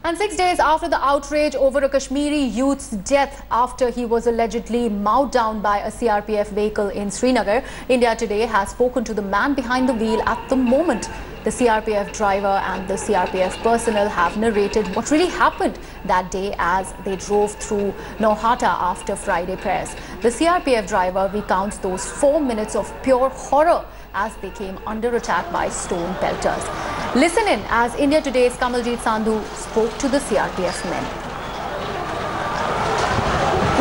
And 6 days after the outrage over a Kashmiri youth's death after he was allegedly mowed down by a CRPF vehicle in Srinagar, India Today has spoken to the man behind the wheel at the moment. The CRPF driver and the CRPF personnel have narrated what really happened that day as they drove through Nauhata after Friday prayers. The CRPF driver recounts those 4 minutes of pure horror as they came under attack by stone pelters. Listen in as India Today's Kamaljeet Sandhu spoke to the CRPF men.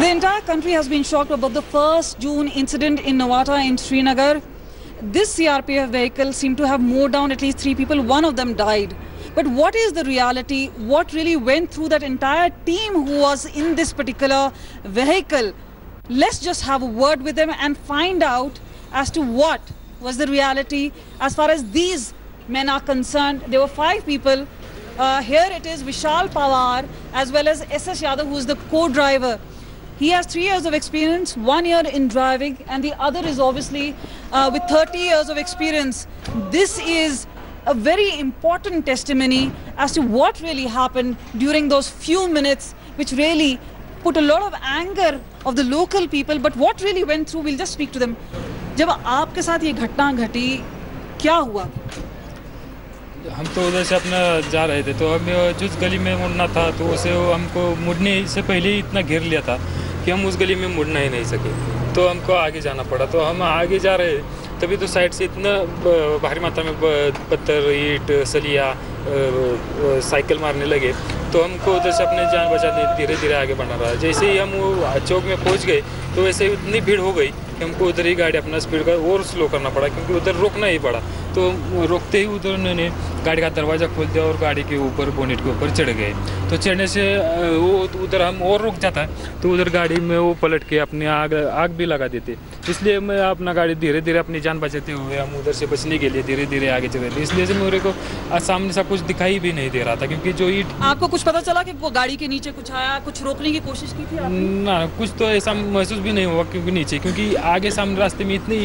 The entire country has been shocked about the 1st June incident in Nauhata in Srinagar. This CRPF vehicle seemed to have mowed down at least 3 people. One of them died. But what is the reality? What really went through that entire team who was in this particular vehicle? Let's just have a word with them and find out as to what was the reality as far as these men are concerned. There were 5 people. Here it is Vishal Pawar as well as SS Yadav, who is the co-driver. He has 3 years of experience, 1 year in driving, and the other is obviously with 30 years of experience. This is a very important testimony as to what really happened during those few minutes, which really put a lot of anger of the local people. But what really went through, we'll just speak to them. जब आपके साथ ये घटना घटी, क्या हुआ? हम तो उधर से अपना जा रहे थे, तो हमें जिस गली में मुड़ना था तो उसे हमको मुड़ने से पहले ही इतना घेर लिया था कि हम उस गली में मुड़ना ही नहीं सके, तो हमको आगे जाना पड़ा। तो हम आगे जा रहे तभी तो साइड से इतना भारी मात्रा में पत्थर, ईंट, सलिया, साइकिल मारने लगे, तो हमको उधर से अपने जान बचाते धीरे धीरे आगे बढ़ना रहा। जैसे ही हम वो चौक में पहुंच गए तो वैसे ही इतनी भीड़ हो गई कि हमको उधर ही गाड़ी अपना स्पीड का और स्लो करना पड़ा, क्योंकि उधर रोकना ही पड़ा। तो रोकते ही उधर उन्होंने गाड़ी का दरवाज़ा खोल दिया और गाड़ी के ऊपर, बोनेट के ऊपर चढ़ गए। तो चढ़ने से वो उधर हम और रुक जाता तो उधर गाड़ी में वो पलट के अपने आग भी लगा देते। इसलिए मैं अपना गाड़ी धीरे धीरे अपनी जान बचाते हुए हम उधर से बचने के लिए धीरे धीरे आगे चल रहे थे। इसलिए से मेरे को सामने से कुछ दिखाई भी नहीं दे रहा था, क्योंकि जो ईंट। आपको कुछ पता चला कि वो गाड़ी के नीचे कुछ आया, कुछ रोकने की कोशिश की थी आपने? ना, कुछ तो ऐसा महसूस भी नहीं हुआ, क्योंकि नीचे, क्योंकि आगे सामने रास्ते में इतनी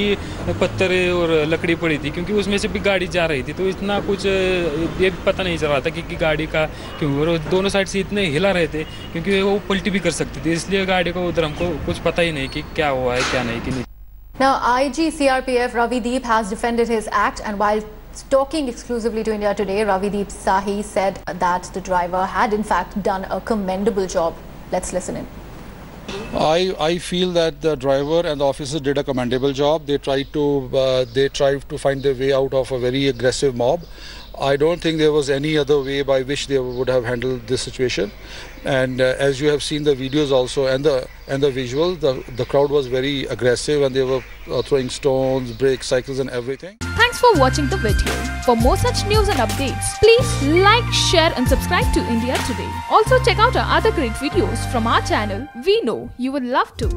पत्थर और लकड़ी पड़ी थी, क्योंकि उसमें से भी गाड़ी जा रही थी, तो इतना कुछ ये पता नहीं चल रहा था कि गाड़ी का क्यों दोनों साइड से इतने हिला रहे थे, क्योंकि वो पलटी भी कर सकती थी। इसलिए गाड़ी को उधर हमको कुछ पता ही नहीं कि क्या हुआ है क्या नहीं कि नहीं। Now, IG CRPF Ravideep has defended his act, and while talking exclusively to India Today, Ravideep Sahi said that the driver had in fact done a commendable job. Let's listen in. I feel that the driver and the officer did a commendable job. They tried to find their way out of a very aggressive mob. I don't think there was any other way by which they would have handled this situation. And as you have seen the videos also and the visual, the crowd was very aggressive and they were throwing stones, bricks, cycles and everything. Thanks for watching the video. For more such news and updates, please like, share and subscribe to India Today. Also check out our other great videos from our channel. We know you will love to.